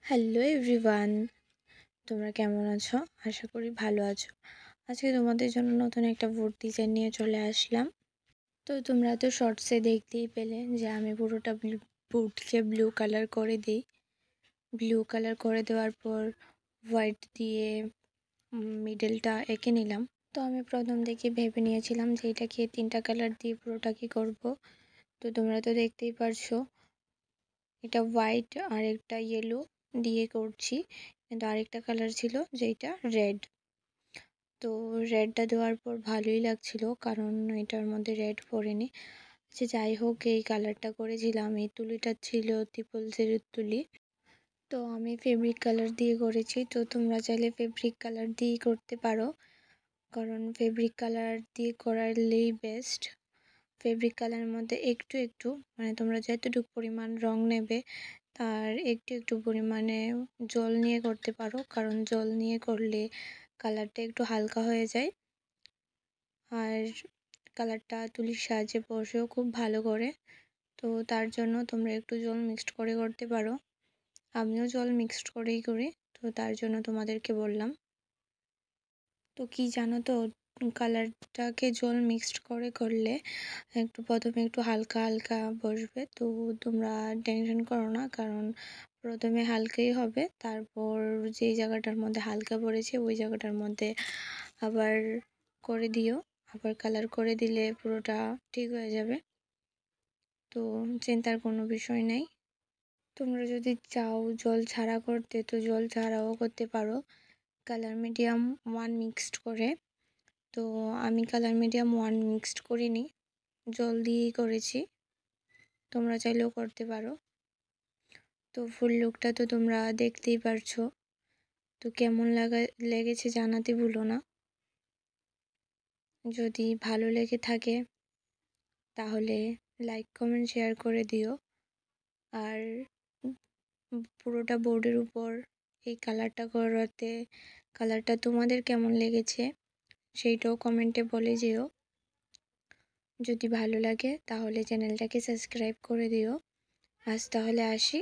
Hello everyone, তোমরা কেমন আছো? আশা করি ভালো আছো। আজকে তোমাদের জন্য নতুন একটা বোর্ড ডিজাইন নিয়ে চলে আসলাম। তো তোমরা তো শর্টসে দেখতেই পেলে যে আমি পুরোটা বোর্ডকে ব্লু কালার করে দিই। ব্লু কালার করে দেওয়ার পর হোয়াইট দিয়ে মিডলটা এঁকে নিলাম। তো আমি প্রথম থেকে ভেবে নিয়েছিলাম যে এটাকে 3টা কালার দিয়ে পুরোটাকে করব। তো তোমরা তো দেখতেই পারছো এটা হোয়াইট আর একটা ইয়েলো দিয়ে করছি, কিন্তু আরেকটা কালার ছিল যেটা রেড। তো রেডটা দেওয়ার পর ভালোই লাগছিল, কারণ এটার মধ্যে রেড পড়েনি। আচ্ছা যাই হোক, এই কালারটা করেছিলাম, এই তুলিটা ছিল ত্রিপলসের তুলি। তো আমি ফেব্রিক কালার দিয়ে করেছি। তো তোমরা চাইলে ফেব্রিক কালার দিয়েই করতে পারো, কারণ ফেব্রিক কালার দিয়ে করালেই বেস্ট। ফেব্রিক কালারের মধ্যে একটু একটু মানে তোমরা যতটুকু পরিমাণ রং নেবে তার একটু একটু পরিমাণে জল নিয়ে করতে পারো, কারণ জল নিয়ে করলে কালারটা একটু হালকা হয়ে যায় আর কালারটা তুলির সাহায্যে বসেও খুব ভালো করে। তো তার জন্য তোমরা একটু জল মিক্সড করে করতে পারো। আমিও জল মিক্সড করেই করি, তো তার জন্য তোমাদেরকে বললাম। তো কি জানো তো, কালারটাকে জল মিক্সড করে করলে প্রথমে একটু হালকা হালকা বসবে। তো তোমরা টেনশন করো না, কারণ প্রথমে হালকাই হবে, তারপর যেই জায়গাটার মধ্যে হালকা পড়েছে ওই জায়গাটার মধ্যে আবার করে দিও। আবার কালার করে দিলে পুরোটা ঠিক হয়ে যাবে। তো চিন্তার কোনো বিষয় নেই। তোমরা যদি চাও জল ছাড়া করতে, তো জল ছাড়াও করতে পারো, কালার মিডিয়াম 1 মিক্সড করে। তো আমি কালার মিডিয়াম 1 মিক্সড করিনি, জল দিয়েই করেছি। তোমরা চাইলেও করতে পারো। তো ফুল লুকটা তো তোমরা দেখতেই পারছো। তো কেমন লেগেছে জানাতে ভুলো না। যদি ভালো লেগে থাকে তাহলে লাইক কমেন্ট শেয়ার করে দিও। আর পুরোটা বোর্ডের উপর এই কালারটা করাতে কালারটা তোমাদের কেমন লেগেছে সেইটাও কমেন্টে বলে যেও। যদি ভালো লাগে তাহলে চ্যানেলটাকে সাবস্ক্রাইব করে দিও। আজ তাহলে আসি।